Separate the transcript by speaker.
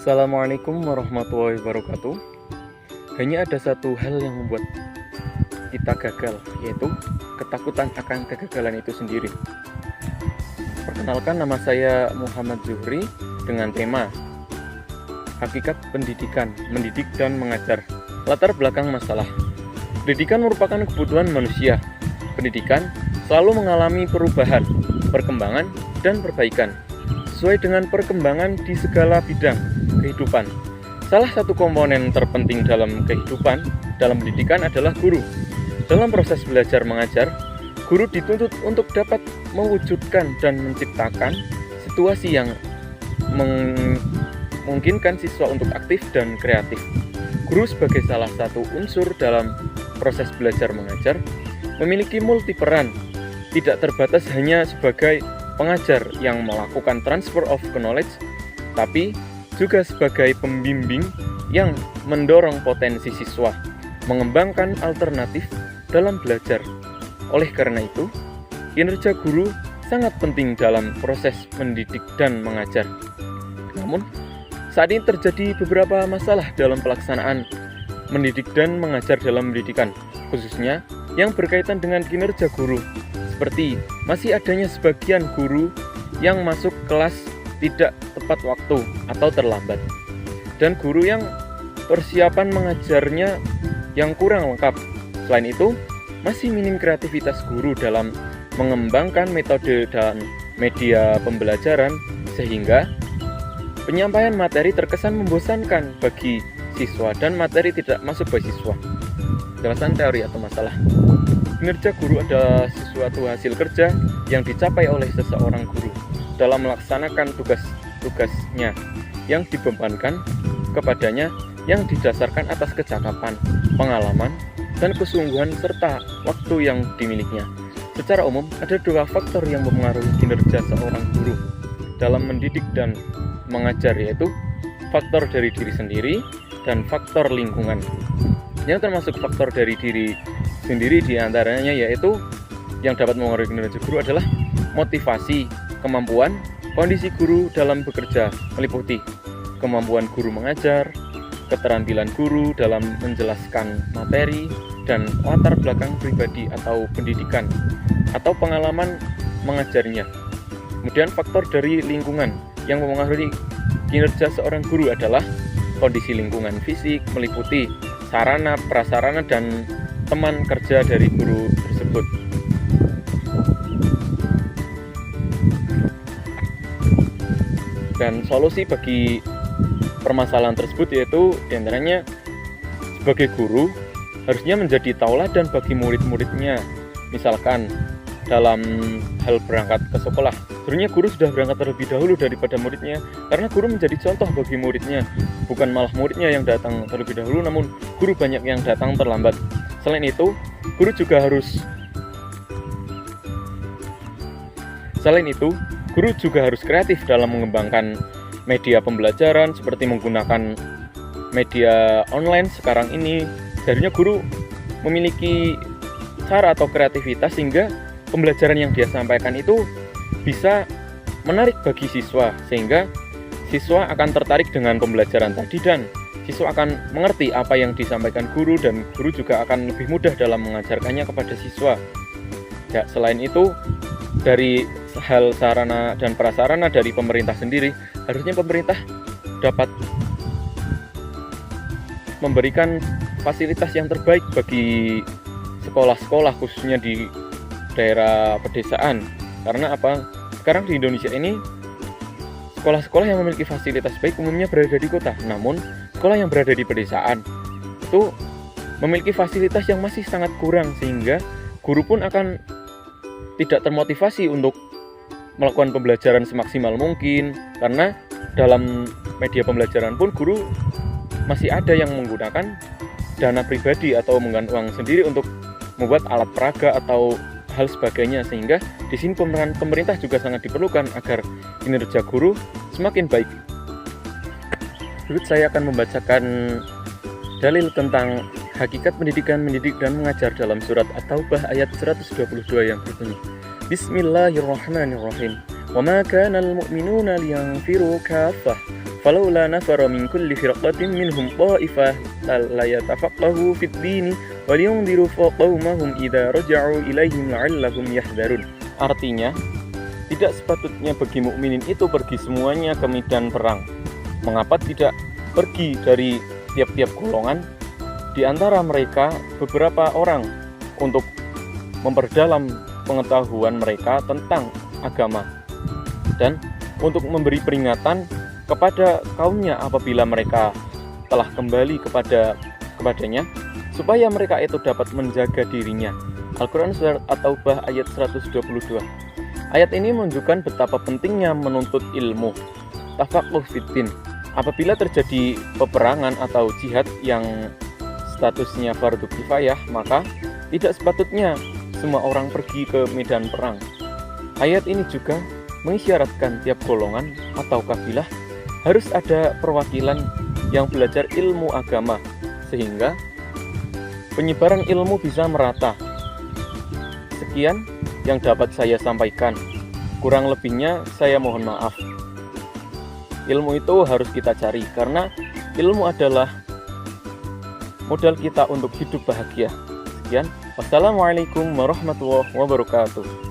Speaker 1: Assalamualaikum warahmatullahi wabarakatuh. Hanya ada satu hal yang membuat kita gagal, yaitu ketakutan akan kegagalan itu sendiri. Perkenalkan, nama saya Muhammad Zuhri dengan tema Hakikat Pendidikan, Mendidik dan Mengajar. Latar belakang masalah. Pendidikan merupakan kebutuhan manusia. Pendidikan selalu mengalami perubahan, perkembangan, dan perbaikan sesuai dengan perkembangan di segala bidang kehidupan. Salah satu komponen terpenting dalam kehidupan dalam pendidikan adalah guru. Dalam proses belajar mengajar, guru dituntut untuk dapat mewujudkan dan menciptakan situasi yang memungkinkan siswa untuk aktif dan kreatif. Guru sebagai salah satu unsur dalam proses belajar mengajar memiliki multiperan, tidak terbatas hanya sebagai pengajar yang melakukan transfer of knowledge, tapi juga sebagai pembimbing yang mendorong potensi siswa, mengembangkan alternatif dalam belajar. Oleh karena itu, kinerja guru sangat penting dalam proses mendidik dan mengajar. Namun, saat ini terjadi beberapa masalah dalam pelaksanaan mendidik dan mengajar dalam pendidikan, khususnya yang berkaitan dengan kinerja guru, seperti masih adanya sebagian guru yang masuk kelas tidak tepat waktu atau terlambat, dan guru yang persiapan mengajarnya yang kurang lengkap. Selain itu, masih minim kreativitas guru dalam mengembangkan metode dan media pembelajaran, sehingga penyampaian materi terkesan membosankan bagi siswa dan materi tidak masuk bagi siswa. Jelasan teori atau masalah. Kinerja guru adalah sesuatu hasil kerja yang dicapai oleh seseorang guru dalam melaksanakan tugas-tugasnya yang dibebankan kepadanya, yang didasarkan atas kecakapan, pengalaman, dan kesungguhan serta waktu yang dimilikinya. Secara umum, ada dua faktor yang mempengaruhi kinerja seorang guru dalam mendidik dan mengajar, yaitu faktor dari diri sendiri dan faktor lingkungan. Yang termasuk faktor dari diri sendiri diantaranya yaitu yang dapat mengaruhi kinerja guru adalah motivasi, kemampuan, kondisi guru dalam bekerja, meliputi kemampuan guru mengajar, keterampilan guru dalam menjelaskan materi, dan latar belakang pribadi atau pendidikan atau pengalaman mengajarnya. Kemudian faktor dari lingkungan yang mempengaruhi kinerja seorang guru adalah kondisi lingkungan fisik, meliputi sarana, prasarana, dan teman kerja dari guru tersebut. Dan solusi bagi permasalahan tersebut yaitu diantaranya sebagai guru harusnya menjadi tauladan bagi murid-muridnya. Misalkan dalam hal berangkat ke sekolah, sebenarnya guru sudah berangkat terlebih dahulu daripada muridnya, karena guru menjadi contoh bagi muridnya, bukan malah muridnya yang datang terlebih dahulu, namun guru banyak yang datang terlambat. Selain itu, guru juga harus kreatif dalam mengembangkan media pembelajaran seperti menggunakan media online sekarang ini. Seharusnya guru memiliki cara atau kreativitas sehingga pembelajaran yang dia sampaikan itu bisa menarik bagi siswa, sehingga siswa akan tertarik dengan pembelajaran tadi dan siswa akan mengerti apa yang disampaikan guru, dan guru juga akan lebih mudah dalam mengajarkannya kepada siswa. Ya, selain itu, dari hal sarana dan prasarana dari pemerintah sendiri, harusnya pemerintah dapat memberikan fasilitas yang terbaik bagi sekolah-sekolah, khususnya di daerah pedesaan. Karena apa? Sekarang di Indonesia ini sekolah-sekolah yang memiliki fasilitas baik umumnya berada di kota, namun sekolah yang berada di pedesaan itu memiliki fasilitas yang masih sangat kurang, sehingga guru pun akan tidak termotivasi untuk melakukan pembelajaran semaksimal mungkin, karena dalam media pembelajaran pun guru masih ada yang menggunakan dana pribadi atau menggunakan uang sendiri untuk membuat alat peraga atau hal sebagainya, sehingga di sini peran pemerintah juga sangat diperlukan agar kinerja guru semakin baik. Berikut saya akan membacakan dalil tentang hakikat pendidikan, mendidik dan mengajar dalam surat At-Taubah ayat 122 yang berbunyi, Bismillahirrahmanirrahim. وَمَا كَانَ الْمُؤْمِنُونَ لِيَنْفِرُوا كَافَّةً Falaula nafara min kulli firqatin minhum ta'ifah layatafaqahu fid dini waliyundiru qaumahum idza raja'u ilaihim la'allahum yahdharun. Artinya, tidak sepatutnya bagi mukminin itu pergi semuanya ke medan perang. Mengapa tidak pergi dari tiap-tiap golongan, di antara mereka beberapa orang, untuk memperdalam pengetahuan mereka tentang agama dan untuk memberi peringatan kepada kaumnya apabila mereka telah kembali kepadanya, supaya mereka itu dapat menjaga dirinya. Al-Quran Surat At-Taubah ayat 122. Ayat ini menunjukkan betapa pentingnya menuntut ilmu, tafaqquh fiddin. Apabila terjadi peperangan atau jihad yang statusnya fardu kifayah, maka tidak sepatutnya semua orang pergi ke medan perang. Ayat ini juga mengisyaratkan tiap golongan atau kabilah harus ada perwakilan yang belajar ilmu agama, sehingga penyebaran ilmu bisa merata. Sekian yang dapat saya sampaikan. Kurang lebihnya saya mohon maaf. Ilmu itu harus kita cari, karena ilmu adalah modal kita untuk hidup bahagia. Sekian, wassalamualaikum warahmatullahi wabarakatuh.